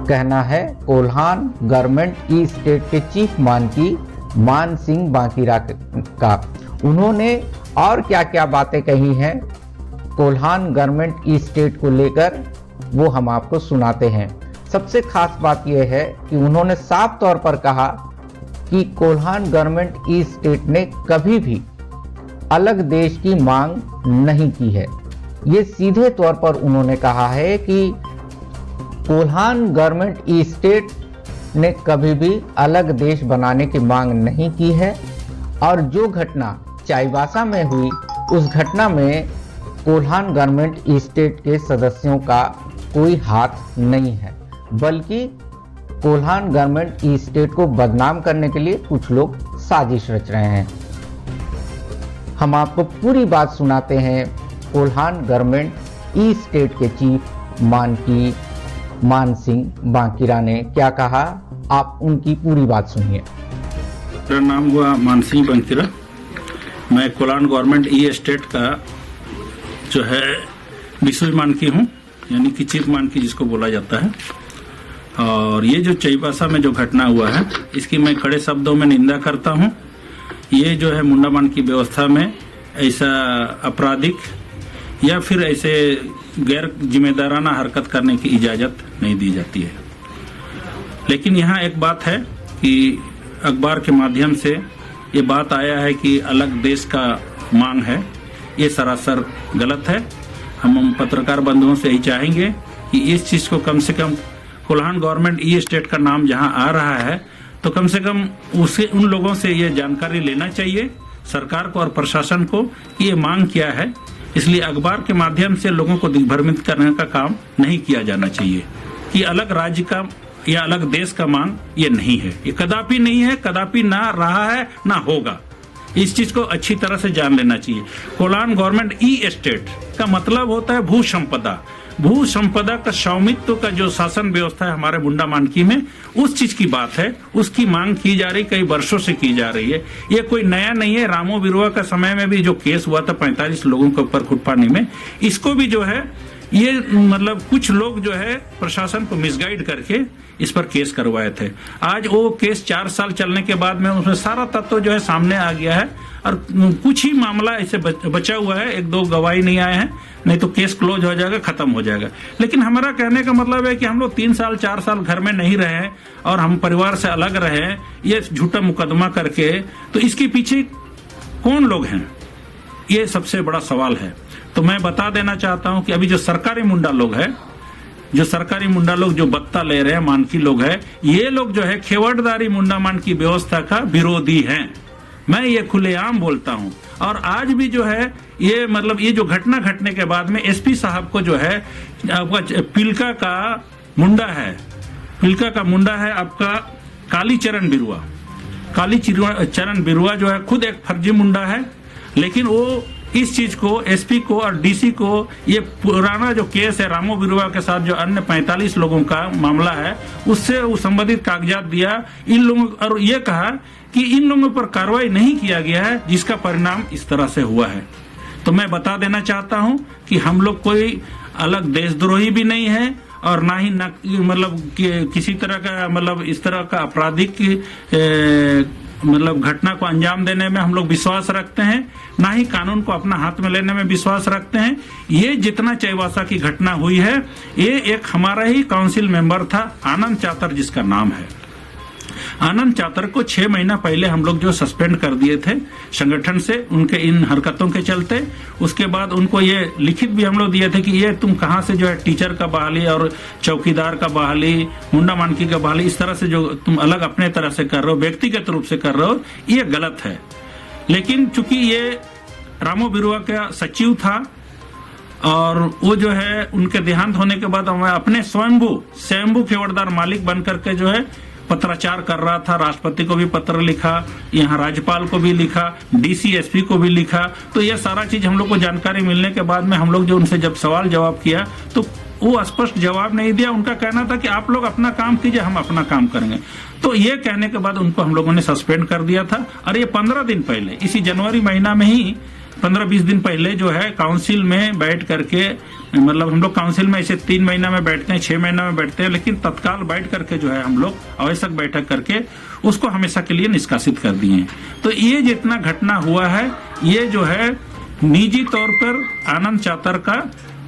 कहना है Kolhan government e state के चीफ मानकी मान सिंह बांकीरा का। उन्होंने और क्या क्या बातें कही हैं कोल्हान गवर्नमेंट ई स्टेट को लेकर, वो हम आपको सुनाते हैं। सबसे खास बात यह है कि उन्होंने साफ तौर पर कहा कि कोल्हान गवर्नमेंट ई स्टेट ने कभी भी अलग देश की मांग नहीं की है। ये सीधे तौर पर उन्होंने कहा है कि कोल्हान गवर्नमेंट ई स्टेट ने कभी भी अलग देश बनाने की मांग नहीं की है और जो घटना चाईबासा में हुई उस घटना में कोल्हान गवर्नमेंट ई स्टेट के सदस्यों का कोई हाथ नहीं है, बल्कि कोल्हान गवर्नमेंट ई स्टेट को बदनाम करने के लिए कुछ लोग साजिश रच रहे हैं। हम आपको पूरी बात सुनाते हैं कोल्हान गवर्नमेंट ई स्टेट के चीफ मानकी मान सिंह बांकीरा ने क्या कहा, आप उनकी पूरी बात सुनिए। मेरा नाम हुआ मान सिंह बांकीरा। मैं कोल्हान गवर्नमेंट ई स्टेट का जो है विशुई मानकी हूँ, यानी कि चीफ मानकी जिसको बोला जाता है। और ये जो चाईबासा में जो घटना हुआ है इसकी मैं कड़े शब्दों में निंदा करता हूँ। ये जो है मुंडामान की व्यवस्था में ऐसा आपराधिक या फिर ऐसे गैर जिम्मेदाराना हरकत करने की इजाजत नहीं दी जाती है। लेकिन यहाँ एक बात है कि अखबार के माध्यम से ये बात आया है कि अलग देश का मांग है, ये सरासर गलत है। हम पत्रकार बंधुओं से यही चाहेंगे कि इस चीज को कम से कम कोल्हान गवर्नमेंट ई स्टेट का नाम जहां आ रहा है तो कम से कम उसे उन लोगों से ये जानकारी लेना चाहिए, सरकार को और प्रशासन को, कि ये मांग क्या है। इसलिए अखबार के माध्यम से लोगों को दिग्भ्रमित करने का काम नहीं किया जाना चाहिए कि अलग राज्य का या अलग देश का मांग ये नहीं है, ये कदापि नहीं है, कदापि ना रहा है ना होगा। इस चीज को अच्छी तरह से जान लेना चाहिए। कोल्हान गवर्नमेंट ई स्टेट का मतलब होता है भू संपदा। भू संपदा का स्वामित्व का जो शासन व्यवस्था है हमारे मुंडा मानकी में, उस चीज की बात है, उसकी मांग की जा रही, कई वर्षों से की जा रही है। ये कोई नया नहीं है। रामो बिरुआ का समय में भी जो केस हुआ था 45 लोगों के ऊपर खुटपानी में, इसको भी जो है ये मतलब कुछ लोग जो है प्रशासन को मिसगाइड करके इस पर केस करवाए थे। आज वो केस 4 साल चलने के बाद में उसमें सारा तत्व जो है सामने आ गया है और कुछ ही मामला ऐसे बचा हुआ है, 1-2 गवाही नहीं आए हैं, नहीं तो केस क्लोज हो जाएगा, खत्म हो जाएगा। लेकिन हमारा कहने का मतलब है कि हम लोग 3 साल 4 साल घर में नहीं रहे और हम परिवार से अलग रहे, ये झूठा मुकदमा करके, तो इसके पीछे कौन लोग हैं, ये सबसे बड़ा सवाल है। तो मैं बता देना चाहता हूं कि अभी जो सरकारी मुंडा लोग है, जो सरकारी मुंडा लोग जो बत्ता ले रहे हैं, मानकी लोग है, ये लोग जो है खेवड़दारी मुंडा मान की व्यवस्था का विरोधी हैं। मैं ये खुलेआम बोलता हूं। और आज भी जो है ये मतलब ये जो घटना घटने के बाद में एसपी साहब को जो है आपका पिलका का मुंडा है, पिलका का मुंडा है आपका कालीचरण बिरुआ। कालीचरण बिरुआ जो है खुद एक फर्जी मुंडा है, लेकिन वो इस चीज को एसपी को और डीसी को ये पुराना जो केस है रामो बिरुआ के साथ जो अन्य 45 लोगों का मामला है उससे वो संबंधित कागजात दिया इन लोगों, और ये कहा कि इन लोगों पर कार्रवाई नहीं किया गया है, जिसका परिणाम इस तरह से हुआ है। तो मैं बता देना चाहता हूं कि हम लोग कोई अलग देशद्रोही भी नहीं है और ना ही मतलब किसी तरह का मतलब इस तरह का आपराधिक मतलब घटना को अंजाम देने में हम लोग विश्वास रखते हैं, ना ही कानून को अपना हाथ में लेने में विश्वास रखते हैं। ये जितना चाईबासा की घटना हुई है, ये एक हमारा ही काउंसिल मेंबर था आनंद चातर, जिसका नाम है। आनंद चातर को 6 महीना पहले हम लोग जो सस्पेंड कर दिए थे संगठन से, उनके इन हरकतों के चलते। उसके बाद उनको ये लिखित भी हम लोग दिए थे कि ये तुम कहां से जो है टीचर का बहाली और चौकीदार का बहाली, मुंडा मानकी का बहाली, इस तरह से जो तुम अलग अपने तरह से कर रहे हो, व्यक्तिगत रूप से कर रहे हो, ये गलत है। लेकिन चूंकि ये रामो बिरुआ का सचिव था और वो जो है उनके देहांत होने के बाद अपने स्वयंभू खेवड़दार मालिक बन करके जो है पत्राचार कर रहा था। राष्ट्रपति को भी पत्र लिखा, यहाँ राज्यपाल को भी लिखा, डीसी एसपी को भी लिखा। तो ये सारा चीज हम लोग को जानकारी मिलने के बाद में हम लोग जो उनसे जब सवाल जवाब किया तो वो स्पष्ट जवाब नहीं दिया। उनका कहना था कि आप लोग अपना काम कीजिए, हम अपना काम करेंगे। तो ये कहने के बाद उनको हम लोगों ने सस्पेंड कर दिया था। और ये 15 दिन पहले इसी जनवरी महीना में ही 15-20 दिन पहले जो है काउंसिल में बैठ करके, मतलब हम लोग काउंसिल में ऐसे 3 महीना में बैठते हैं, 6 महीना में बैठते हैं, लेकिन तत्काल बैठ करके जो है हम लोग आवश्यक बैठक करके उसको हमेशा के लिए निष्कासित कर दिए हैं। तो ये जितना घटना हुआ है, ये जो है निजी तौर पर आनंद चातर का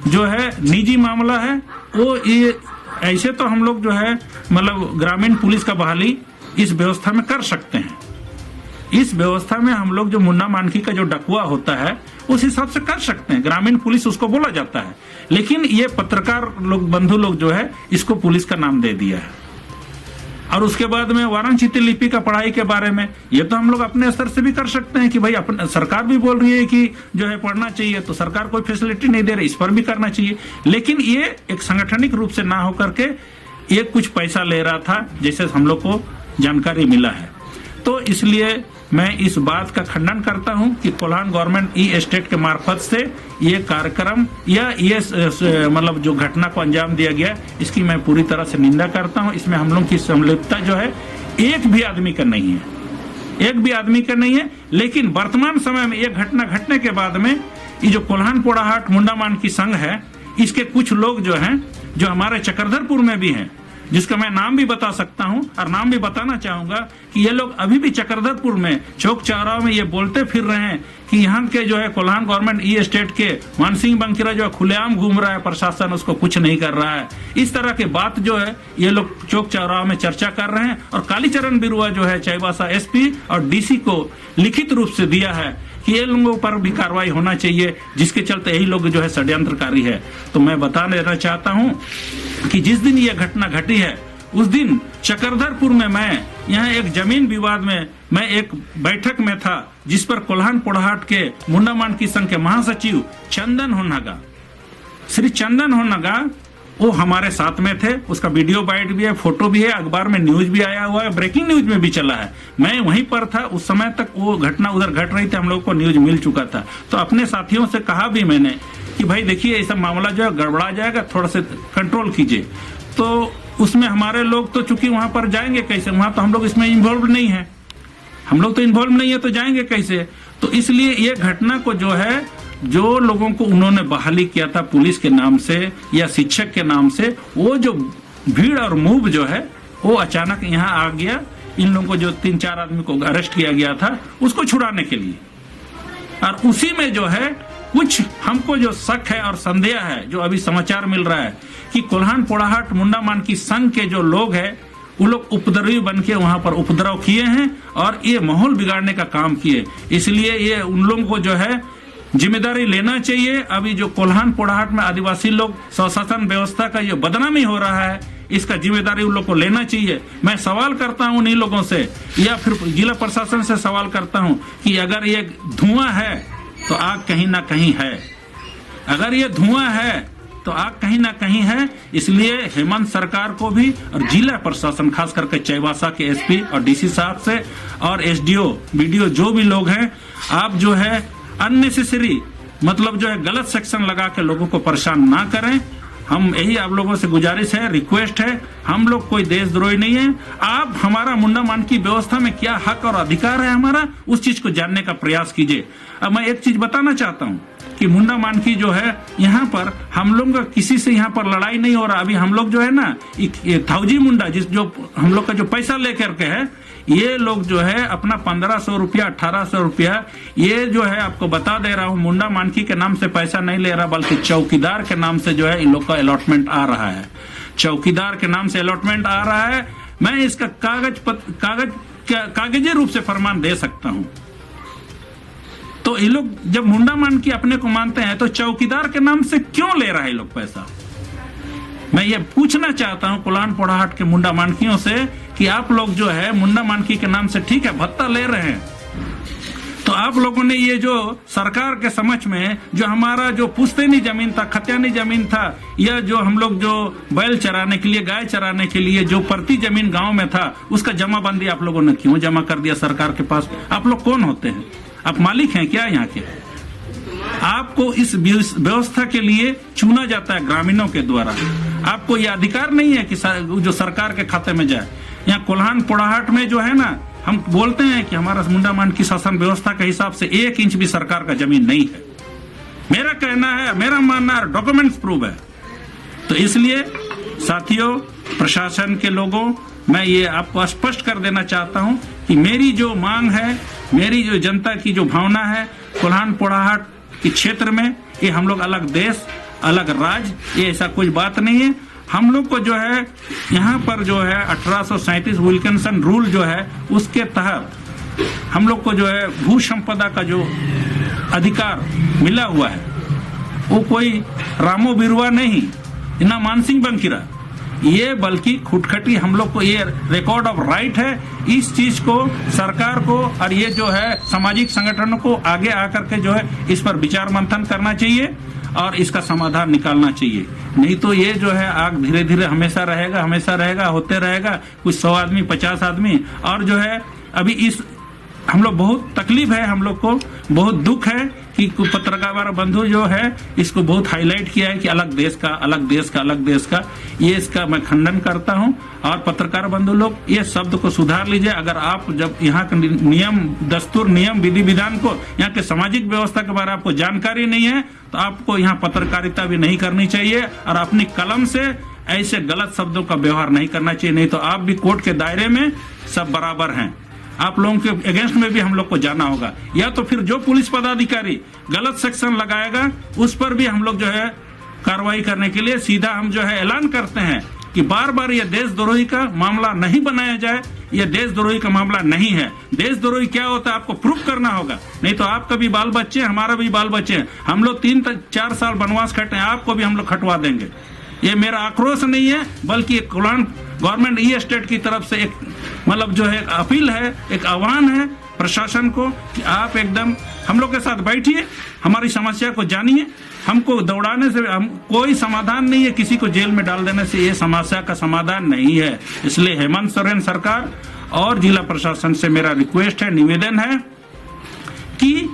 जो है निजी मामला है। वो ये ऐसे तो हम लोग जो है मतलब ग्रामीण पुलिस का बहाली इस व्यवस्था में कर सकते हैं। इस व्यवस्था में हम लोग जो मुन्ना मानकी का जो डकुआ होता है उस हिसाब से कर सकते हैं, ग्रामीण पुलिस उसको बोला जाता है। लेकिन ये पत्रकार लोग, बंधु लोग जो है इसको पुलिस का नाम दे दिया है। और उसके बाद में वाराणसी लिपि का पढ़ाई के बारे में ये तो हम लोग अपने स्तर से भी कर सकते हैं कि भाई अपन, सरकार भी बोल रही है कि जो है पढ़ना चाहिए, तो सरकार कोई फैसिलिटी नहीं दे रही, इस पर भी करना चाहिए। लेकिन ये एक संगठनिक रूप से ना होकर के ये कुछ पैसा ले रहा था, जैसे हम लोग को जानकारी मिला है। तो इसलिए मैं इस बात का खंडन करता हूं कि कोल्हान गवर्नमेंट ई एस्टेट के मार्फत से ये कार्यक्रम या ये मतलब जो घटना को अंजाम दिया गया, इसकी मैं पूरी तरह से निंदा करता हूं। इसमें हम लोग की संलिप्तता जो है एक भी आदमी का नहीं है, एक भी आदमी का नहीं है। लेकिन वर्तमान समय में ये घटना घटने के बाद में ये जो कोल्हान पोड़ाहाट मुंडा मानकी संघ है, इसके कुछ लोग जो हैं, जो हमारे चक्रधरपुर में भी हैं, जिसका मैं नाम भी बता सकता हूं और नाम भी बताना चाहूंगा कि ये लोग अभी भी चक्रधरपुर में चौक चौराहों में ये बोलते फिर रहे हैं कि यहाँ के जो है कोल्हान गवर्नमेंट ई एस्टेट के मानसिंह बंकीरा जो खुलेआम घूम रहा है, प्रशासन उसको कुछ नहीं कर रहा है। इस तरह के बात जो है ये लोग चौक चौराहों में चर्चा कर रहे हैं। और कालीचरण बिरुआ जो है चाईबासा एसपी और डीसी को लिखित रूप से दिया है कि ये लोगों पर भी कार्रवाई होना चाहिए, जिसके चलते यही लोग जो है षड्यंत्रकारी है। तो मैं बता देना चाहता हूं कि जिस दिन ये घटना घटी है उस दिन चक्रधरपुर में मैं यहाँ एक जमीन विवाद में मैं एक बैठक में था, जिस पर कोल्हान पोड़ाहाट के मुंडा मानकी संघ के महासचिव चंदन होनागा, श्री चंदन होनागा, वो हमारे साथ में थे। उसका वीडियो बाइट भी है, फोटो भी है, अखबार में न्यूज भी आया हुआ है, ब्रेकिंग न्यूज में भी चला है। मैं वहीं पर था उस समय तक, वो घटना उधर घट रही थी, हम लोग को न्यूज मिल चुका था। तो अपने साथियों से कहा भी मैंने कि भाई देखिए ऐसा मामला जो है गड़बड़ा जाएगा, थोड़ा सा कंट्रोल कीजिए। तो उसमें हमारे लोग तो चूंकि वहां पर जाएंगे कैसे, वहां तो हम लोग इसमें इन्वॉल्व नहीं है, हम लोग तो इन्वॉल्व नहीं है, तो जाएंगे कैसे। तो इसलिए ये घटना को जो है, जो लोगों को उन्होंने बहाली किया था पुलिस के नाम से या शिक्षक के नाम से, वो जो भीड़ और मूव जो है वो अचानक यहाँ आ गया। इन लोगों को जो 3-4 आदमी को अरेस्ट किया गया था उसको छुड़ाने के लिए। और उसी में जो है कुछ हमको जो शक है और संदेह है, जो अभी समाचार मिल रहा है कि कोल्हान पोड़ाहाट मुंडा मानकी संघ के जो लोग हैं वो लोग उपद्रवी बन के वहां पर उपद्रव किए हैं और ये माहौल बिगाड़ने का काम किए। इसलिए ये उन लोगों को जो है जिम्मेदारी लेना चाहिए। अभी जो कोल्हान पोड़ाहाट में आदिवासी लोग स्वशासन व्यवस्था का जो बदनामी हो रहा है, इसका जिम्मेदारी उन लोग को लेना चाहिए। मैं सवाल करता हूं उन्हीं लोगों से या फिर जिला प्रशासन से सवाल करता हूं कि अगर ये धुआं है तो आग कहीं ना कहीं है, अगर ये धुआं है तो आग कहीं ना कहीं है। इसलिए हेमंत सरकार को भी और जिला प्रशासन, खास करके चाईबासा के एसपी और डीसी साहब से और एसडीओ बीडीओ जो भी लोग हैं, आप जो है अननेसेसरी मतलब जो है गलत सेक्शन लगा के लोगों को परेशान ना करें। हम यही आप लोगों से गुजारिश है, रिक्वेस्ट है, हम लोग कोई देशद्रोही नहीं है। आप हमारा मुंडा मानकी व्यवस्था में क्या हक और अधिकार है हमारा, उस चीज को जानने का प्रयास कीजिए। अब मैं एक चीज बताना चाहता हूँ कि मुंडा मानकी जो है यहाँ पर हम लोग का किसी से यहाँ पर लड़ाई नहीं हो रहा। अभी हम लोग जो है ना थाउजी मुंडा, जिस जो हम लोग का जो पैसा लेकर के है, ये लोग जो है अपना 1500 रुपया 1800 रुपया, ये जो है आपको बता दे रहा हूँ, मुंडा मानकी के नाम से पैसा नहीं ले रहा, बल्कि चौकीदार के नाम से जो है इन लोग का अलॉटमेंट आ रहा है। चौकीदार के नाम से अलॉटमेंट आ रहा है। मैं इसका कागजी रूप से फरमान दे सकता हूँ। तो ये लोग जब मुंडा मानकी अपने को मानते हैं तो चौकीदार के नाम से क्यों ले रहा है ये लोग पैसा। मैं ये पूछना चाहता हूं कोल्हान पोड़ाहाट के मुंडा मानकियों से कि आप लोग जो है मुंडा मानकी के नाम से ठीक है भत्ता ले रहे हैं, तो आप लोगों ने ये जो सरकार के समक्ष में जो हमारा जो पुश्तैनी जमीन था, खतियानी जमीन था, या जो हम लोग जो बैल चराने के लिए, गाय चराने के लिए जो प्रति जमीन गांव में था, उसका जमाबंदी आप लोगों ने क्यों जमा कर दिया सरकार के पास। आप लोग कौन होते हैं? आप मालिक हैं क्या यहाँ के? आपको इस व्यवस्था के लिए चुना जाता है ग्रामीणों के द्वारा। आपको यह अधिकार नहीं है कि जो सरकार के खाते में जाए। यहाँ कोल्हान पोड़ाहाट में जो है ना, हम बोलते हैं कि हमारा मुंडा मानकी शासन व्यवस्था के हिसाब से 1 इंच भी सरकार का जमीन नहीं है। मेरा कहना है, मेरा मानना है, डॉक्यूमेंट्स प्रूव है। तो इसलिए साथियों, प्रशासन के लोगों, मैं ये आपको स्पष्ट कर देना चाहता हूं कि मेरी जो मांग है, मेरी जो जनता की जो भावना है, कोल्हान पोड़ाहाट के क्षेत्र में, ये हम लोग अलग देश, अलग राज्य, ये ऐसा कोई बात नहीं है। हम लोग को जो है यहाँ पर जो है 1837 विल्किंसन रूल जो है उसके तहत हम लोग को जो है भू संपदा का जो अधिकार मिला हुआ है, वो कोई रामो बिरुआ नहीं, ना मानसिंह बंकिरा, ये बल्कि खुटखटी हम लोग को ये रिकॉर्ड ऑफ राइट है। इस चीज को सरकार को और ये जो है सामाजिक संगठनों को आगे आकर के जो है इस पर विचार मंथन करना चाहिए और इसका समाधान निकालना चाहिए। नहीं तो ये जो है आग धीरे धीरे हमेशा रहेगा, होते रहेगा। कुछ 100 आदमी, 50 आदमी, और जो है अभी इस हम लोग बहुत तकलीफ है, हम लोग को बहुत दुख है कि पत्रकार बंधु जो है इसको बहुत हाईलाइट किया है कि अलग देश का। ये इसका मैं खंडन करता हूं। और पत्रकार बंधु लोग ये शब्द को सुधार लीजिए। अगर आप जब यहाँ के नियम, दस्तूर, नियम, विधि विधान को, यहाँ के सामाजिक व्यवस्था के बारे में आपको जानकारी नहीं है तो आपको यहाँ पत्रकारिता भी नहीं करनी चाहिए और अपनी कलम से ऐसे गलत शब्दों का व्यवहार नहीं करना चाहिए। नहीं तो आप भी कोर्ट के दायरे में सब बराबर हैं। आप लोगों के अगेंस्ट में भी हम लोग को जाना होगा, या तो फिर जो पुलिस पदाधिकारी गलत सेक्शन लगाएगा उस पर भी हम लोग जो है कार्रवाई करने के लिए सीधा हम जो है ऐलान करते हैं कि बार बार ये देशद्रोही का मामला नहीं बनाया जाए। ये देशद्रोही का मामला नहीं है। देशद्रोही क्या होता है आपको प्रूफ करना होगा, नहीं तो आपका भी बाल बच्चे, हमारा भी बाल बच्चे, हम लोग 3-4 साल वनवास खटे, आपको भी हम लोग खटवा देंगे। ये मेरा आक्रोश नहीं है, बल्कि कोल्हान गवर्नमेंट ई स्टेट की तरफ से एक मतलब जो है अपील है, एक आह्वान है प्रशासन को कि आप एकदम हम लोग के साथ बैठिए, हमारी समस्या को जानिए। हमको दौड़ाने से हम कोई समाधान नहीं है, किसी को जेल में डाल देने से ये समस्या का समाधान नहीं है। इसलिए हेमंत सोरेन सरकार और जिला प्रशासन से मेरा रिक्वेस्ट है, निवेदन है कि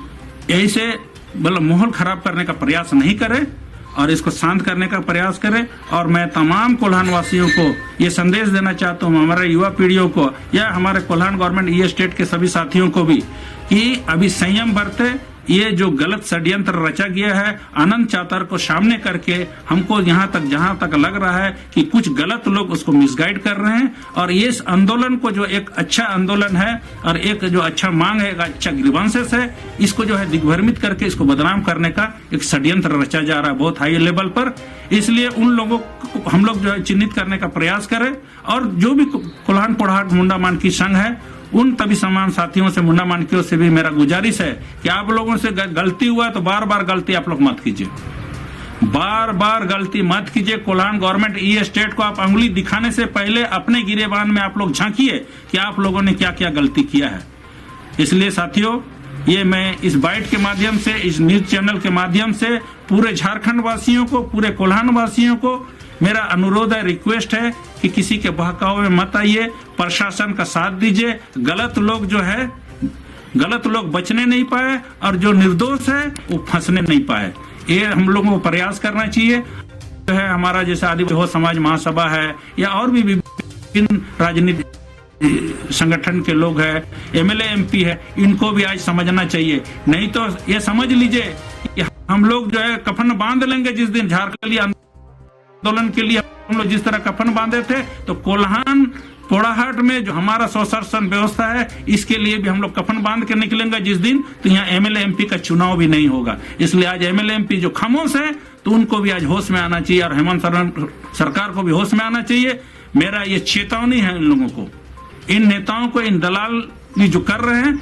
ऐसे मतलब माहौल खराब करने का प्रयास नहीं करें और इसको शांत करने का प्रयास करें। और मैं तमाम कोल्हान वासियों को ये संदेश देना चाहता हूँ, हमारे युवा पीढ़ियों को या हमारे कोल्हान गवर्नमेंट ई स्टेट के सभी साथियों को भी, कि अभी संयम बरते। ये जो गलत षड्यंत्र रचा गया है आनंद चातर को सामने करके, हमको यहाँ तक जहाँ तक लग रहा है कि कुछ गलत लोग उसको मिसगाइड कर रहे हैं और ये इस आंदोलन को जो एक अच्छा आंदोलन है और एक जो अच्छा मांग है, एक अच्छा ग्रीवेंसेस है, इसको जो है दिग्भ्रमित करके इसको बदनाम करने का एक षड्यंत्र रचा जा रहा है बहुत हाई लेवल पर। इसलिए उन लोगों को हम लोग जो है चिन्हित करने का प्रयास करें और जो भी कोल्हान पोड़ाहाट मुंडा मानकी संघ है उन तभी समान साथियों से, मुंडा मानकियों से भी मेरा गुजारिश है कि आप लोगों से गलती हुआ तो बार बार गलती आप लोग मत कीजिए, बार बार गलती मत कीजिए। कोल्हान गवर्नमेंट ई स्टेट को आप अंगुली दिखाने से पहले अपने गिरेबान में आप लोग झांकिए कि आप लोगों ने क्या क्या गलती किया है। इसलिए साथियों, ये मैं इस बाइट के माध्यम से, इस न्यूज चैनल के माध्यम से पूरे झारखंड वासियों को, पूरे कोल्हान वासियों को मेरा अनुरोध है, रिक्वेस्ट है कि किसी के बहकावे में मत आइए, प्रशासन का साथ दीजिए। गलत लोग जो है, गलत लोग बचने नहीं पाए और जो निर्दोष है वो फंसने नहीं पाए। ये हम लोगों को प्रयास करना चाहिए। जो है हमारा जैसे आदिवासी हो समाज महासभा है या और भी विभिन्न राजनीतिक संगठन के लोग है, एमएलए एमपी है, इनको भी आज समझना चाहिए। नहीं तो ये समझ लीजिए कि हम लोग जो है कफन बांध लेंगे जिस दिन झारखंड आंदोलन के लिए हम लोग जिस तरह कफन बांधे थे, तो कोल्हान पोड़ाहाट में जो हमारा स्वशासन व्यवस्था है इसके लिए भी हम लोग कफन बांध के निकलेंगे जिस दिन, तो यहाँ एमएलए एमपी का चुनाव भी नहीं होगा। इसलिए आज एमएलए एमपी जो खामोश है तो उनको भी आज होश में आना चाहिए और हेमंत सोरेन सरकार को भी होश में आना चाहिए। मेरा ये चेतावनी है इन लोगों को, इन नेताओं को, इन दलाल जो कर रहे हैं,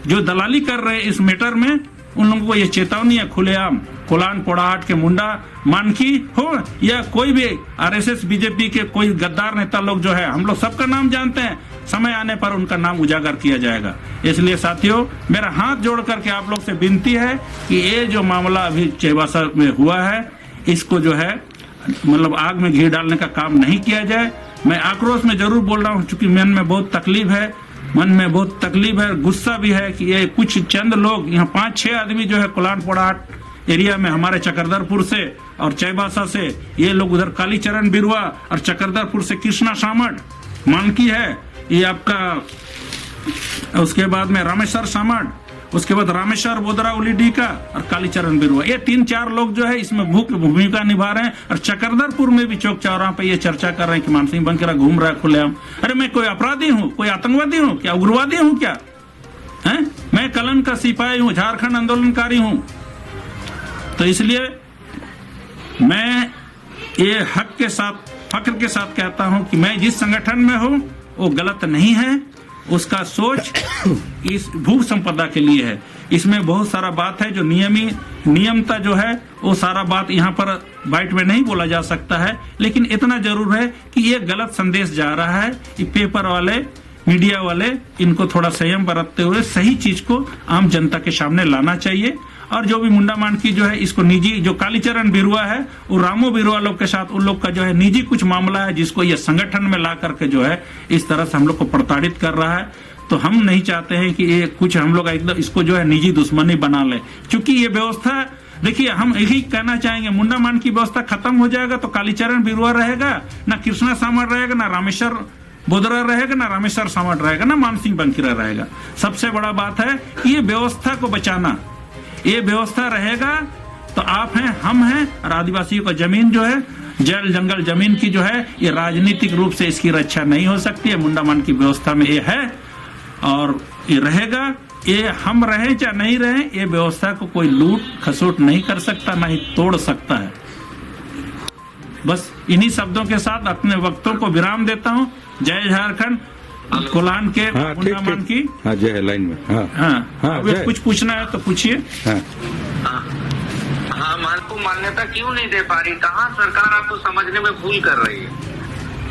जो दलाली कर रहे हैं इस मैटर में, उन लोगों को ये चेतावनी है खुलेआम। कोल्हान पोड़ाहाट के मुंडा मानकी हो या कोई भी आरएसएस बीजेपी के कोई गद्दार नेता लोग जो है, हम लोग सबका नाम जानते हैं, समय आने पर उनका नाम उजागर किया जाएगा। इसलिए साथियों, मेरा हाथ जोड़ करके आप लोग से विनती है कि ये जो मामला अभी चैबासा में हुआ है इसको जो है मतलब आग में घी डालने का काम नहीं किया जाए। मैं आक्रोश में जरूर बोल रहा हूँ क्योंकि मन में बहुत तकलीफ है, मन में बहुत तकलीफ है, गुस्सा भी है कि ये कुछ चंद लोग, यहाँ 5-6 आदमी जो है कोल्हान पोड़ाहाट एरिया में हमारे चकरदरपुर से और चैबासा से, ये लोग उधर कालीचरण बिरुआ और चकरदरपुर से कृष्णा सामट मानकी है, ये आपका उसके बाद में रामेश्वर सामड़, उसके बाद रामेश्वर बोदरा उलीडी का और कालीचरण बिरुआ, ये 3-4 लोग जो है इसमें मुख्य भूमिका निभा रहे हैं। और चकरदरपुर में भी चौक चौराहा पे ये चर्चा कर रहे हैं कि मानसिंह बंकीरा घूम रहा है खुलेआम। अरे मैं कोई अपराधी हूँ, कोई आतंकवादी हूँ क्या, उग्रवादी हूँ क्या है? मैं कलन का सिपाही हूँ, झारखंड आंदोलनकारी हूँ। तो इसलिए मैं ये हक के साथ, फक्र के साथ कहता हूं कि मैं जिस संगठन में हूं वो गलत नहीं है, उसका सोच इस भू संपदा के लिए है। इसमें बहुत सारा बात है जो नियमता जो है वो सारा बात यहाँ पर बाइट में नहीं बोला जा सकता है, लेकिन इतना जरूर है कि ये गलत संदेश जा रहा है। ये पेपर वाले, मीडिया वाले, इनको थोड़ा संयम बरतते हुए सही चीज को आम जनता के सामने लाना चाहिए। और जो भी मुंडा मांडकी जो है इसको निजी, जो कालीचरण बिरुआ है वो रामो बिरुआ लोग के साथ, उन लोग का जो है निजी कुछ मामला है जिसको ये संगठन में ला करके जो है इस तरह से हम लोग को प्रताड़ित कर रहा है। तो हम नहीं चाहते हैं कि ये कुछ हम लोग एकदम इसको जो है निजी दुश्मनी बना ले, क्योंकि ये व्यवस्था, देखिए हम यही कहना चाहेंगे, मुंडा मांडकी व्यवस्था खत्म हो जाएगा तो कालीचरण बिरुआ रहेगा, ना कृष्णा सामड़ रहेगा, ना रामेश्वर बोदरा रहेगा, ना रामेश्वर सामड़ रहेगा, ना मानसिंह बंकीरा रहेगा। सबसे बड़ा बात है कि ये व्यवस्था को बचाना। ये व्यवस्था रहेगा तो आप हैं, हम हैं, और आदिवासियों का जमीन जो है, जल जंगल जमीन की जो है, ये राजनीतिक रूप से इसकी रक्षा नहीं हो सकती है। मुंडा मांडकी व्यवस्था में ये है और ये रहेगा। ये हम रहे चाहे नहीं रहे, ये व्यवस्था को कोई लूट खसोट नहीं कर सकता, ना ही तोड़ सकता है। बस इन्हीं शब्दों के साथ अपने वक्तों को विराम देता हूँ। जय झारखंड। कोल्हान के मुंडा मांडकी। हाँ, जय लाइन में। हाँ, अभी कुछ पूछना है तो पूछिए। हाँ, को मान्यता क्यों नहीं दे पा रही? कहाँ सरकार आपको समझने में भूल कर रही है?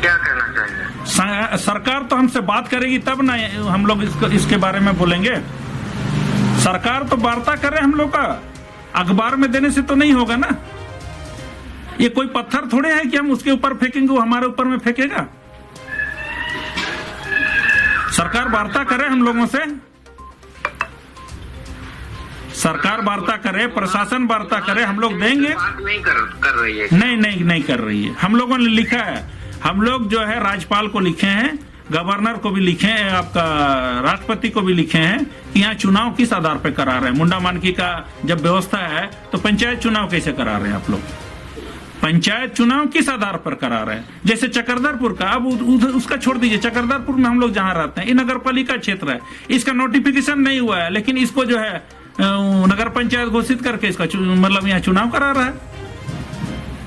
क्या कहना चाहेंगे? सरकार तो हमसे बात करेगी तब ना हम लोग इसके बारे में बोलेंगे। सरकार तो वार्ता करे हम लोग का, अखबार में देने से तो नहीं होगा ना। ये कोई पत्थर थोड़े है कि हम उसके ऊपर फेंकेंगे, वो हमारे ऊपर में फेंकेगा। सरकार वार्ता करे हम लोगों से, सरकार वार्ता करे, प्रशासन वार्ता करे, हम लोग देंगे। बात नहीं कर रही है। नहीं कर रही है। हम लोगों ने लिखा है, हम लोग जो है राज्यपाल को लिखे हैं, गवर्नर को भी लिखे हैं, आपका राष्ट्रपति को भी लिखे हैं कि यहाँ चुनाव किस आधार पर करा रहे हैं। मुंडा मांडकी का जब व्यवस्था है तो पंचायत चुनाव कैसे करा रहे हैं आप लोग? पंचायत चुनाव किस आधार पर करा रहे हैं? जैसे चकरदरपुर का, अब उसका छोड़ दीजिए। चकरदरपुर में हम लोग जहां रहते हैं, ये नगर पालिका क्षेत्र है, इसका नोटिफिकेशन नहीं हुआ है, लेकिन इसको जो है नगर पंचायत घोषित करके इसका मतलब यहाँ चुनाव करा रहा है।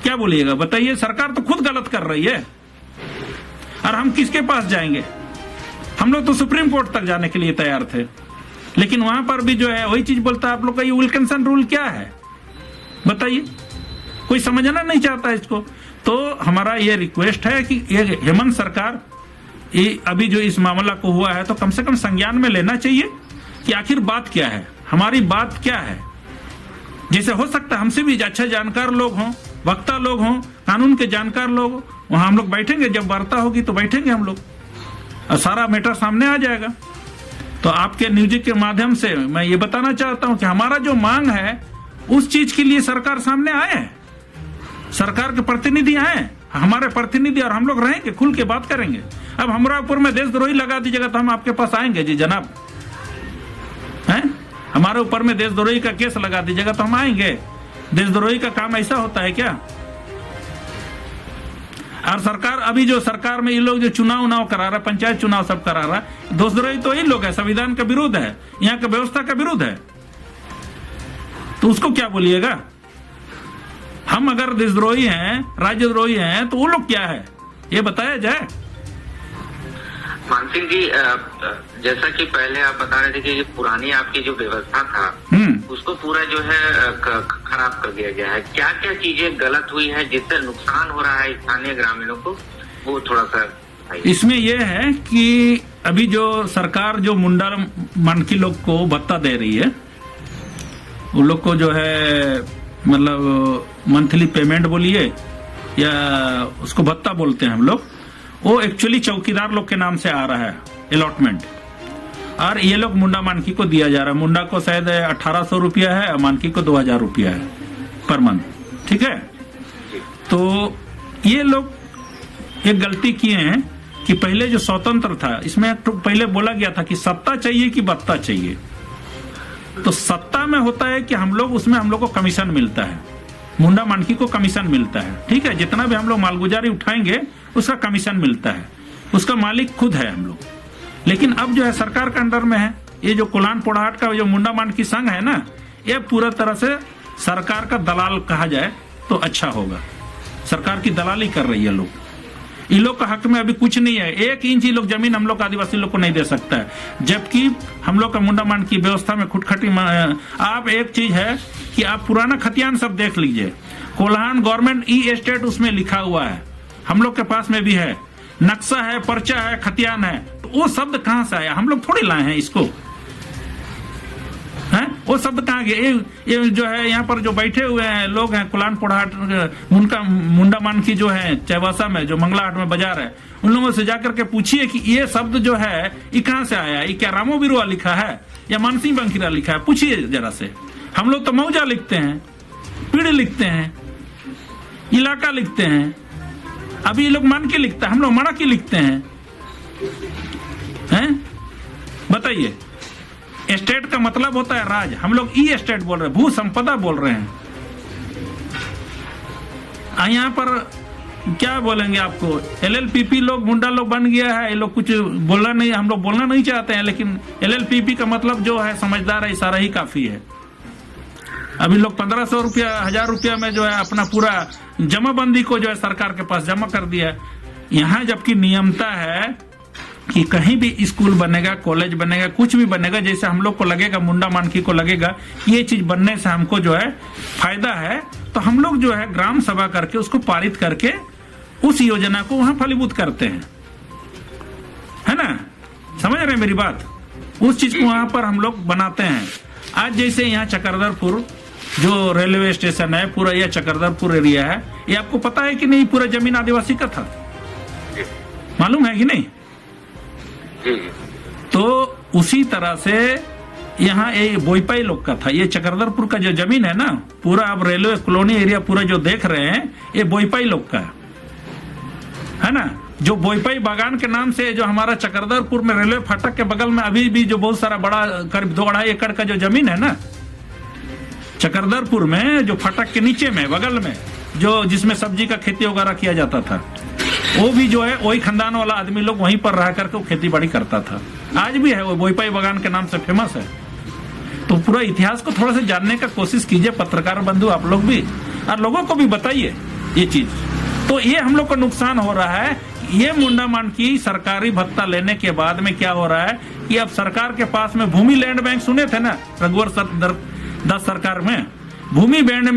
क्या बोलिएगा बताइए? सरकार तो खुद गलत कर रही है और हम किसके पास जाएंगे? हम लोग तो सुप्रीम कोर्ट तक जाने के लिए तैयार थे, लेकिन वहां पर भी जो है वही चीज बोलता है। आप लोग का ये विल्किंसन रूल क्या है बताइए? कोई समझना नहीं चाहता इसको। तो हमारा ये रिक्वेस्ट है कि ये हेमंत सरकार, ये अभी जो इस मामला को हुआ है तो कम से कम संज्ञान में लेना चाहिए कि आखिर बात क्या है, हमारी बात क्या है। जैसे हो सकता है हमसे भी अच्छा जानकार लोग हों, वक्ता लोग हों, कानून के जानकार लोग, वहां हम लोग बैठेंगे, जब वार्ता होगी तो बैठेंगे हम लोग और सारा मैटर सामने आ जाएगा। तो आपके न्यूज के माध्यम से मैं ये बताना चाहता हूं कि हमारा जो मांग है उस चीज के लिए सरकार सामने आए, सरकार के प्रतिनिधि आए, हमारे प्रतिनिधि, और हम लोग रहेंगे, खुल के बात करेंगे। अब हमरापुर में देशद्रोही लगा दीजिएगा तो हम आपके पास आएंगे जी जनाब, हैं? हमारे ऊपर में देशद्रोही का केस लगा दीजिएगा तो हम आएंगे। देशद्रोही का काम ऐसा होता है क्या? और सरकार, अभी जो सरकार में ये लोग जो चुनाव करा रहा है, पंचायत चुनाव सब करा रहा है, देशद्रोही तो ये लोग है, संविधान का विरोध है, यहाँ का व्यवस्था का विरोध है, तो उसको क्या बोलिएगा? हम अगर देशद्रोही हैं, राज्यद्रोही हैं, तो वो लोग क्या है ये बताया जाए। मानसिंह जी, जैसा कि पहले आप बता रहे थे कि पुरानी आपकी जो व्यवस्था था उसको पूरा जो है खराब कर दिया गया है। क्या क्या चीजें गलत हुई है जिससे नुकसान हो रहा है स्थानीय ग्रामीणों को, वो थोड़ा सा इसमें यह है कि अभी जो सरकार जो मुंडा मांडकी लोग को भत्ता दे रही है, उन लोग को जो है मतलब मंथली पेमेंट बोलिए या उसको भत्ता बोलते हैं हम लोग, वो एक्चुअली चौकीदार लोग के नाम से आ रहा है अलॉटमेंट, और ये लोग मुंडा मांडकी को दिया जा रहा है। मुंडा को शायद 1800 रुपया है और मांडकी को 2000 रुपया है पर मंथ, ठीक है। तो ये लोग एक गलती किए हैं कि पहले जो स्वतंत्र था, इसमें पहले बोला गया था कि सत्ता चाहिए कि बत्ता चाहिए। तो सत्ता में होता है कि हम लोग उसमें हम लोग को कमीशन मिलता है, मुंडा मानकी को कमीशन मिलता है, ठीक है, जितना भी हम लोग मालगुजारी उठाएंगे उसका कमीशन मिलता है, उसका मालिक खुद है हम लोग। लेकिन अब जो है सरकार के अंडर में है, ये जो कोल्हान पोड़ाहाट का जो मुंडा मानकी संघ है ना, ये पूरा तरह से सरकार का दलाल कहा जाए तो अच्छा होगा। सरकार की दलाली कर रही है लोग, इन लोग का हक में अभी कुछ नहीं है। 1 इंच ये लोग जमीन हम लोग आदिवासी लोग को नहीं दे सकता है, जबकि हम लोग का मुंडा मान की व्यवस्था में खुटखटी। आप एक चीज है कि आप पुराना खतियान सब देख लीजिए, कोल्हान गवर्नमेंट ई एस्टेट उसमें लिखा हुआ है, हम लोग के पास में भी है, नक्शा है, पर्चा है, खतियान है। तो वो शब्द कहां से आया? हम लोग थोड़ी लाए हैं इसको, हैं? वो शब्द कहाँ गए? ये जो है यहाँ पर जो बैठे हुए हैं लोग हैं, कोल्हान पोड़ाहाट मुंडा मानकी जो है चाईबासा में जो मंगलाहाट में बाजार है, उन लोगों से जाकर के पूछिए कि ये शब्द जो है ये कहाँ से आया? ये क्या रामो बिरुआ लिखा है या मानसिंह बंकीरा लिखा है? पूछिए जरा से। हम लोग तो मौजा लिखते हैं, पीढ़ लिखते हैं, इलाका लिखते हैं, अभी ये लोग मान के लिखता है, हम लोग मड़ा के लिखते हैं। बताइए, एस्टेट का मतलब होता है राज, हम लोग ई एस्टेट बोल रहे हैं, भू संपदा बोल रहे हैं। यहाँ पर क्या बोलेंगे आपको? LLPP लोग मुंडा लोग बन गया है, ये लोग कुछ बोलना नहीं, हम लोग बोलना नहीं चाहते हैं, लेकिन LLPP का मतलब जो है समझदार है, इशारा ही काफी है। अभी लोग 1500 रुपया 1000 रुपया में जो है अपना पूरा जमाबंदी को जो है सरकार के पास जमा कर दिया। यहाँ जबकि नियमता है कि कहीं भी स्कूल बनेगा, कॉलेज बनेगा, कुछ भी बनेगा, जैसे हम लोग को लगेगा, मुंडा मानकी को लगेगा ये चीज बनने से हमको जो है फायदा है, तो हम लोग जो है ग्राम सभा करके उसको पारित करके उस योजना को वहां फलीभूत करते हैं, है ना? समझ रहे हैं मेरी बात? उस चीज को वहां पर हम लोग बनाते हैं। आज जैसे यहाँ चकरदरपुर जो रेलवे स्टेशन है, पूरा यह चकरदरपुर एरिया है, ये आपको पता है कि नहीं? पूरा जमीन आदिवासी का था, मालूम है कि नहीं? तो उसी तरह से यहाँ ये बोईपाई लोग का था। ये चकरदरपुर का जो जमीन है ना, पूरा आप रेलवे कॉलोनी एरिया पूरा जो देख रहे हैं, ये बोईपाई लोग का है ना? जो बोईपाई बागान के नाम से जो हमारा चकरदरपुर में रेलवे फाटक के बगल में अभी भी जो बहुत सारा बड़ा करीब 2-2.5 एकड़ का जो जमीन है ना, चकरदरपुर में जो फाटक के नीचे में बगल में जो जिसमें सब्जी का खेती वगैरह किया जाता था, वो भी जो है वही खानदान वाला आदमी लोग वहीं पर रह करके खेती बाड़ी करता था। आज भी है, वो बोईपाई बागान के नाम से फेमस है। तो पूरा इतिहास को थोड़ा सा जानने का कोशिश कीजिए, पत्रकार बंधु आप लोग भी, और लोगों को भी बताइए ये चीज। तो ये हम लोग को नुकसान हो रहा है। ये मुंडा मानकी सरकारी भत्ता लेने के बाद में क्या हो रहा है कि अब सरकार के पास में भूमि लैंड बैंक सुने थे ना, रघुवर दास सरकार में भूमि बैंक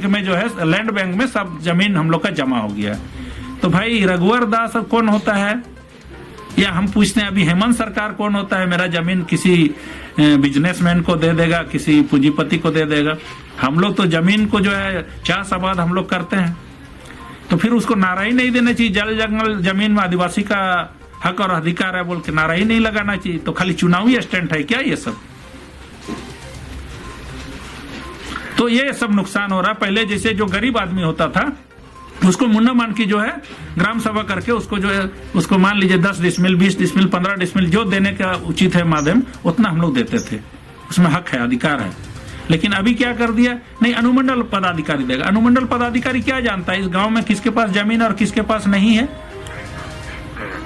में जो है लैंड बैंक में सब जमीन हम लोग का जमा हो गया। तो भाई रघुवर दास कौन होता है? या हम पूछते हैं अभी हेमंत सरकार कौन होता है? मेरा जमीन किसी बिजनेसमैन को दे देगा, किसी पूंजीपति को दे देगा। हम लोग तो जमीन को जो है चास आबाद हम लोग करते हैं, तो फिर उसको नारा ही नहीं देना चाहिए। जल जंगल जमीन में आदिवासी का हक और अधिकार है बोल के नारा ही नहीं लगाना चाहिए। तो खाली चुनावी स्टैंड है क्या ये सब? तो ये सब नुकसान हो रहा है। पहले जैसे जो गरीब आदमी होता था उसको मुन्ना मान की जो है ग्राम सभा करके उसको जो है उसको मान लीजिए 10 डिसमिल 20 डिसमिल 15 डिसमिल जो देने का उचित है माध्यम उतना हम लोग देते थे, उसमें हक है, अधिकार है। लेकिन अभी क्या कर दिया? नहीं, अनुमंडल पदाधिकारी देगा। अनुमंडल पदाधिकारी क्या जानता है इस गांव में किसके पास जमीन और किसके पास नहीं है?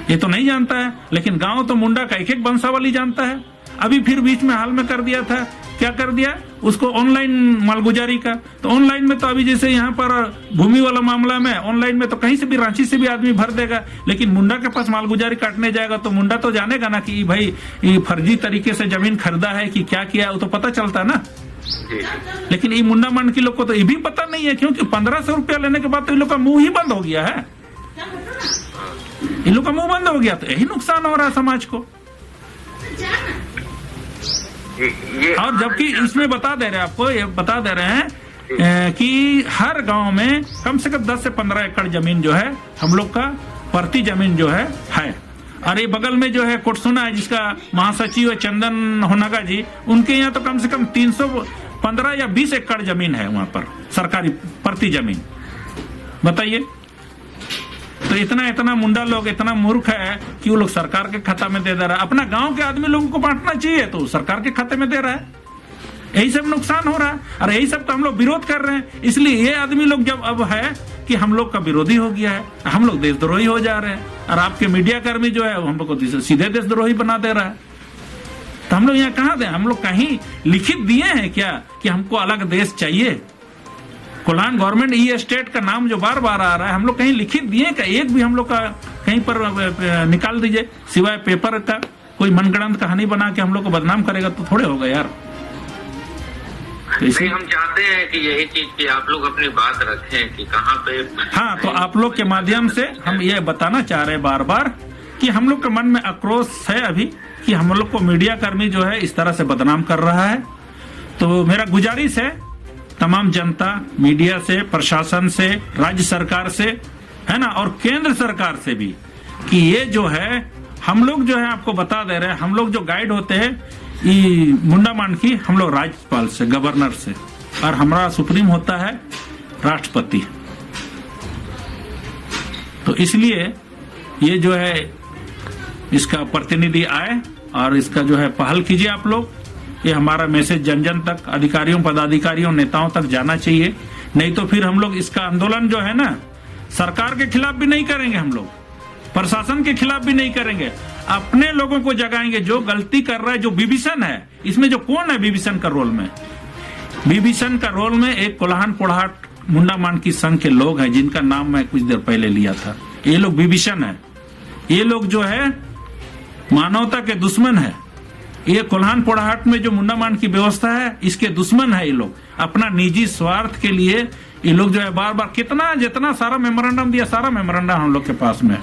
ये तो नहीं जानता है। लेकिन गांव तो मुंडा का एक वंशावली जानता है। अभी फिर बीच में हाल में कर दिया था, क्या कर दिया उसको? ऑनलाइन मालगुजारी का। तो ऑनलाइन में तो अभी जैसे यहाँ पर भूमि वाला मामला में ऑनलाइन में तो कहीं से भी, रांची से भी आदमी भर देगा। लेकिन मुंडा के पास मालगुजारी काटने जाएगा तो मुंडा तो जानेगा ना कि भाई ये फर्जी तरीके से जमीन खरीदा है कि क्या किया, वो तो पता चलता ना। लेकिन ये मुंडा मान के लोग को तो ये भी पता नहीं है, क्योंकि 1500 रुपया लेने के बाद तो इन लोग का मुंह ही बंद हो गया है। इन लोग का मुंह बंद हो गया, तो यही नुकसान हो रहा है समाज को। और जबकि इसमें बता दे रहे हैं आपको, ये बता दे रहे हैं कि हर गांव में कम से कम 10 से 15 एकड़ जमीन जो है हम लोग का प्रति जमीन जो है। और ये बगल में जो है कोटसुना है जिसका महासचिव है चंदन होनागा जी, उनके यहाँ तो कम से कम 315 या 20 एकड़ जमीन है वहां पर सरकारी प्रति जमीन। बताइए, तो इतना मुंडा लोग इतना मूर्ख है कि वो लोग सरकार के खाता में दे रहा है। अपना गांव के आदमी लोगों को बांटना चाहिए तो सरकार के खाते में दे रहा है। यही सब नुकसान हो रहा है और यही सब तो हम लोग विरोध कर रहे हैं। इसलिए ये आदमी लोग जब अब है कि हम लोग का विरोधी हो गया है, हम लोग देशद्रोही हो जा रहे हैं और आपके मीडिया कर्मी जो है हम लोग को सीधे देशद्रोही बना दे रहा है। तो हम लोग यहाँ कहाँ दें? हम लोग कहीं लिखित दिए हैं क्या कि हमको अलग देश चाहिए? कोल्हान गवर्नमेंट ई स्टेट का नाम जो बार बार आ रहा है, हम लोग कहीं लिखित दिए का? एक भी हम लोग का कहीं पर निकाल दीजिए, सिवाय पेपर का। कोई मनगढ़ंत कहानी बना के हम लोग को बदनाम करेगा तो थोड़े होगा यार। तो इसलिए हम चाहते हैं कि यही चीज की आप लोग अपनी बात रखें कि कहाँ पे। हाँ, तो आप लोग के माध्यम से हम ये बताना चाह रहे हैं बार बार कि हम लोग के मन में आक्रोश है अभी कि हम लोग को मीडिया कर्मी जो है इस तरह से बदनाम कर रहा है। तो मेरा गुजारिश है तमाम जनता, मीडिया से, प्रशासन से, राज्य सरकार से, है ना, और केंद्र सरकार से भी कि ये जो है हम लोग जो है आपको बता दे रहे हैं, हम लोग जो गाइड होते हैं ये मुंडा मानकी हम लोग राज्यपाल से, गवर्नर से, और हमारा सुप्रीम होता है राष्ट्रपति। तो इसलिए ये जो है इसका प्रतिनिधि आए और इसका जो है पहल कीजिए आप लोग। ये हमारा मैसेज जन जन तक, अधिकारियों, पदाधिकारियों, नेताओं तक जाना चाहिए। नहीं तो फिर हम लोग इसका आंदोलन जो है ना सरकार के खिलाफ भी नहीं करेंगे, हम लोग प्रशासन के खिलाफ भी नहीं करेंगे, अपने लोगों को जगाएंगे। जो गलती कर रहा है, जो विभीषण है इसमें, जो कौन है विभीषण का रोल में? विभीषण का रोल में एक कोल्हान पोढ़ाट मुंडा मानकी संघ के लोग हैं जिनका नाम मैं कुछ देर पहले लिया था। ये लोग विभीषण है, ये लोग जो है मानवता के दुश्मन है। ये कोल्हान पोढ़ाट में जो मुंडा मान की व्यवस्था है इसके दुश्मन है। ये लोग अपना निजी स्वार्थ के लिए ये लोग जो है बार बार कितना जितना सारा मेमोरेंडम दिया, सारा मेमोरेंडम हम लोग के पास में,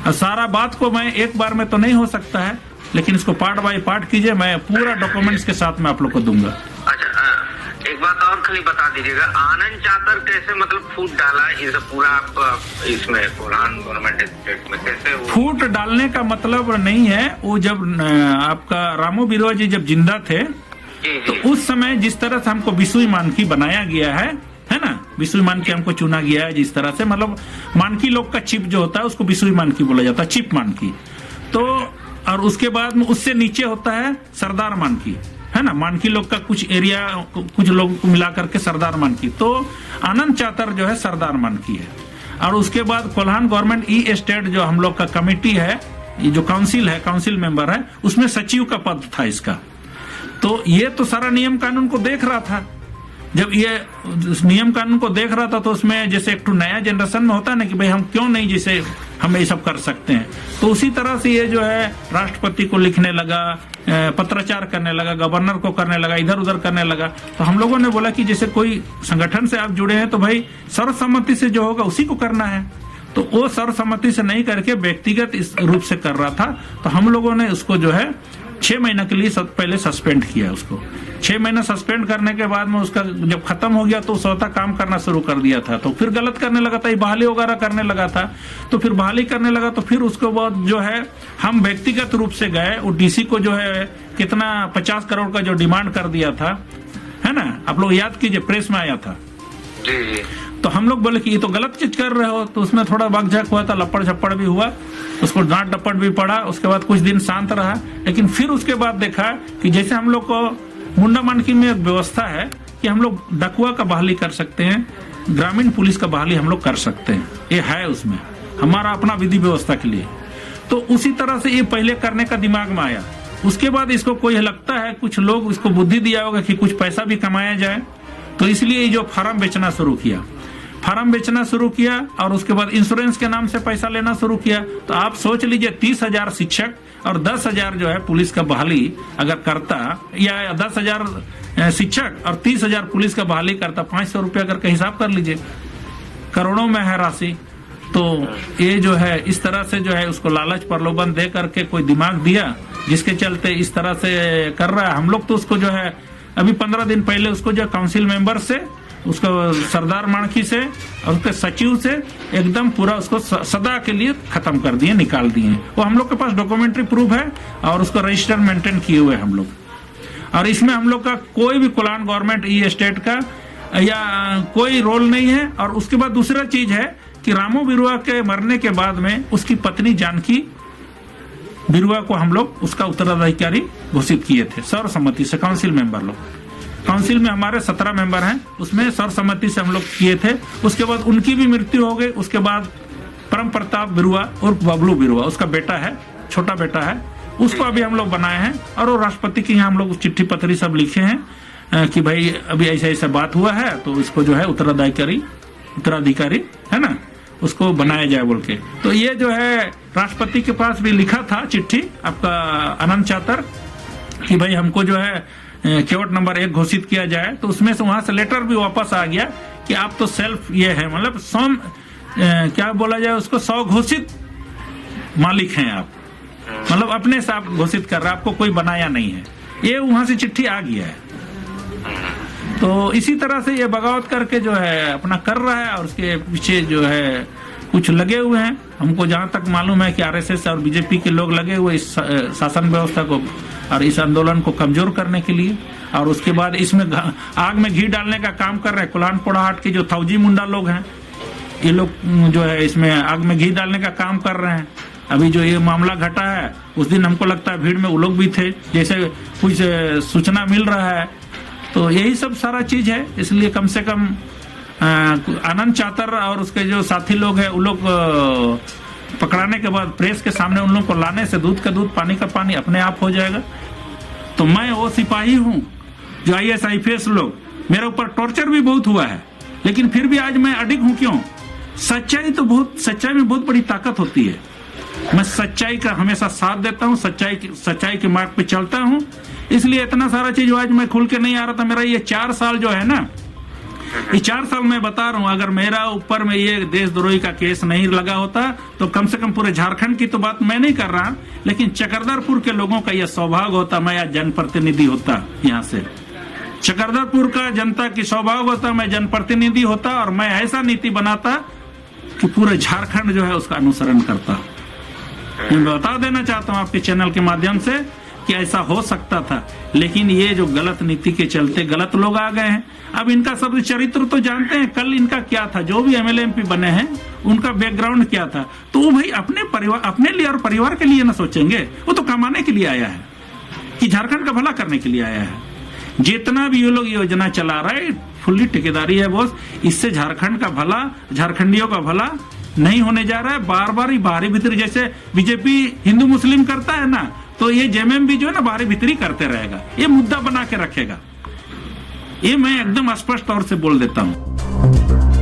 और सारा बात को मैं एक बार में तो नहीं हो सकता है, लेकिन इसको पार्ट बाय पार्ट कीजिए, मैं पूरा डॉक्यूमेंट्स के साथ में आप लोग को दूंगा। एक बात और खाली बता दीजिएगा, आनंद चातर कैसे मतलब फूट डाला इस पूरा आप इसमें कोल्हान गवर्नमेंट स्टेट में कैसे? फूट डालने का मतलब नहीं है, वो जब आपका रामू बिरुवा जी जब जिंदा थे तो उस समय जिस तरह से हमको बिसुई मानकी बनाया गया है ना, बिसुई मानकी हमको चुना गया है जिस तरह से, मतलब मानकी लोग का चिप जो होता है उसको बिसुई मानकी बोला जाता है, चिप मानकी। तो और उसके बाद में उससे नीचे होता है सरदार मानकी, है ना, मानकी लोग का कुछ एरिया, कुछ लोगों को मिला करके सरदार मानकी। तो आनंद चातर जो है सरदार मानकी है। और उसके बाद कोल्हान गवर्नमेंट ई स्टेट जो हम लोग का कमेटी है, ये जो काउंसिल है, काउंसिल मेंबर है, उसमें सचिव का पद था इसका। तो ये तो सारा नियम कानून को देख रहा था। जब ये नियम कानून को देख रहा था तो उसमें जैसे एक नया जनरेशन में होता है ना कि भाई हम क्यों नहीं, जैसे हम ये सब कर सकते हैं, तो उसी तरह से ये जो है राष्ट्रपति को लिखने लगा, पत्राचार करने लगा, गवर्नर को करने लगा, इधर उधर करने लगा। तो हम लोगों ने बोला कि जैसे कोई संगठन से आप जुड़े हैं तो भाई सर्वसम्मति से जो होगा उसी को करना है। तो वो सर्वसम्मति से नहीं करके व्यक्तिगत इस रूप से कर रहा था। तो हम लोगों ने उसको जो है 6 महीने के लिए पहले सस्पेंड किया उसको। 6 महीना सस्पेंड करने के बाद में उसका जब खत्म हो गया तो स्वतः काम करना शुरू कर दिया था। तो फिर गलत करने लगा था, बहाली वगैरह करने लगा था। तो फिर बहाली करने लगा तो फिर उसके बाद जो है हम व्यक्तिगत रूप से गए, वो डीसी को जो है कितना 50 करोड़ का जो डिमांड कर दिया था, है ना, आप लोग याद कीजिए, प्रेस में आया था। तो हम लोग बोले कि ये तो गलत चीज कर रहे हो। तो उसमें थोड़ा बकझक हुआ था, लपड़ झप्पड़ भी हुआ, उसको डांट डपट भी पड़ा। उसके बाद कुछ दिन शांत रहा, लेकिन फिर उसके बाद देखा कि जैसे हम लोग को मुंडा मानकी में एक व्यवस्था है कि हम लोग डकुआ का बहाली कर सकते हैं, ग्रामीण पुलिस का बहाली हम लोग कर सकते हैं, ये है उसमें हमारा अपना विधि व्यवस्था के लिए। तो उसी तरह से ये पहले करने का दिमाग में आया। उसके बाद इसको कोई लगता है, कुछ लोग इसको बुद्धि दिया होगा कि कुछ पैसा भी कमाया जाए, तो इसलिए जो फार्म बेचना शुरू किया, फार्म बेचना शुरू किया और उसके बाद इंश्योरेंस के नाम से पैसा लेना शुरू किया। तो आप सोच लीजिए 30,000 शिक्षक और 10,000 जो है पुलिस का बहाली अगर करता, या 10,000 शिक्षक और 30,000 पुलिस का बहाली करता, 500 रुपया अगर का हिसाब कर लीजिए, करोड़ों में है राशि। तो ये जो है इस तरह से जो है उसको लालच प्रलोभन दे करके कोई दिमाग दिया, जिसके चलते इस तरह से कर रहा है। हम लोग तो उसको जो है अभी 15 दिन पहले उसको जो काउंसिल मेंबर से, उसको सरदार मानकी से और उसके सचिव से एकदम पूरा उसको सदा के लिए खत्म कर दिए, निकाल दिए। वो हम लोग के पास डॉक्यूमेंट्री प्रूफ है और उसको रजिस्टर मेंटेन किए हुए हम लोग। और इसमें हम लोग का कोई भी कोल्हान गवर्नमेंट ई स्टेट का या कोई रोल नहीं है। और उसके बाद दूसरा चीज है कि रामू बिरुआ के मरने के बाद में उसकी पत्नी जानकी बिरुआ को हम लोग उसका उत्तराधिकारी घोषित किए थे सर्वसम्मति से। काउंसिल मेंबर लोग, काउंसिल में हमारे 17 मेंबर हैं, उसमें सर्वसम्मति से हम लोग किए थे। उसके बाद उनकी भी मृत्यु हो गई। उसके बाद परम प्रताप बिरुआ और बबलू बिरुआ, उसका बेटा है, छोटा बेटा है, उसको अभी हम लोग बनाए हैं। और वो राष्ट्रपति के यहाँ हम लोग चिट्ठी पत्री सब लिखे हैं कि भाई अभी ऐसा ऐसा बात हुआ है, तो इसको जो है उत्तराधिकारी है ना, उसको बनाया जाए बोल के। तो ये जो है राष्ट्रपति के पास भी लिखा था चिट्ठी आपका आनंद चातर कि भाई हमको जो है केवट नंबर 1 घोषित किया जाए। तो उसमें से वहां से लेटर भी वापस आ गया कि आप तो सेल्फ ये है, मतलब क्या बोला जाए उसको, 100 घोषित मालिक हैं आप, मतलब अपने से आप घोषित कर रहे हैं, आपको कोई बनाया नहीं है। ये वहां से चिट्ठी आ गया है। तो इसी तरह से ये बगावत करके जो है अपना कर रहा है और उसके पीछे जो है कुछ लगे हुए हैं। हमको जहां तक मालूम है कि आरएसएस और बीजेपी के लोग लगे हुए इस शासन व्यवस्था को और इस आंदोलन को कमजोर करने के लिए। और उसके बाद इसमें आग में घी डालने का काम कर रहे हैं। कुलान पोड़ाहाट के जो फौजी मुंडा लोग हैं, ये लोग जो है इसमें आग में घी डालने का काम कर रहे हैं। अभी जो ये मामला घटा है उस दिन हमको लगता है भीड़ में वो लोग भी थे, जैसे कुछ सूचना मिल रहा है। तो यही सब सारा चीज है। इसलिए कम से कम आनंद चातर और उसके जो साथी लोग हैं, वो लोग पकड़ाने के बाद प्रेस के सामने उन लोग को लाने से दूध का दूध पानी का पानी अपने आप हो जाएगा। तो मैं वो सिपाही हूँ जो IAS IPS लोग, मेरे ऊपर टॉर्चर भी बहुत हुआ है, लेकिन फिर भी आज मैं अडिग हूँ। क्यों? सच्चाई में बहुत बड़ी ताकत होती है। मैं सच्चाई का हमेशा साथ देता हूँ, सच्चाई के मार्ग पे चलता हूँ। इसलिए इतना सारा चीज आज मैं खुल के नहीं आ रहा था। मेरा ये 4 साल जो है ना, ये 4 साल मैं बता रहा हूँ, अगर मेरा ऊपर में ये देशद्रोही का केस नहीं लगा होता तो कम से कम पूरे झारखंड की तो बात मैं नहीं कर रहा, लेकिन चकरदरपुर के लोगों का यह सौभाग्य होता मैं आज जनप्रतिनिधि होता। यहाँ से चकरदरपुर का जनता की सौभाग्य होता मैं जनप्रतिनिधि होता और मैं ऐसा नीति बनाता कि पूरे झारखंड जो है उसका अनुसरण करता। मैं बता देना चाहता हूँ आपके चैनल के माध्यम से कि ऐसा हो सकता था, लेकिन ये जो गलत नीति के चलते गलत लोग आ गए हैं। अब इनका सब चरित्र तो जानते हैं, कल इनका क्या था, जो भी MLA MP बने हैं उनका बैकग्राउंड क्या था। तो वो भाई अपने परिवार, अपने लिए और परिवार के लिए ना सोचेंगे, वो तो कमाने के लिए आया है, कि झारखंड का भला करने के लिए आया है। जितना भी ये लोग योजना चला रहा है फुल्ली ठेकेदारी है बॉस। इससे झारखंड का भला, झारखंडियों का भला नहीं होने जा रहा है। बार बार ही बाहरी भीतरी, जैसे बीजेपी हिंदू मुस्लिम करता है ना, तो ये JMM भी जो है ना बाहरी भीतरी करते रहेगा, ये मुद्दा बना के रखेगा। ये मैं एकदम स्पष्ट तौर से बोल देता हूँ।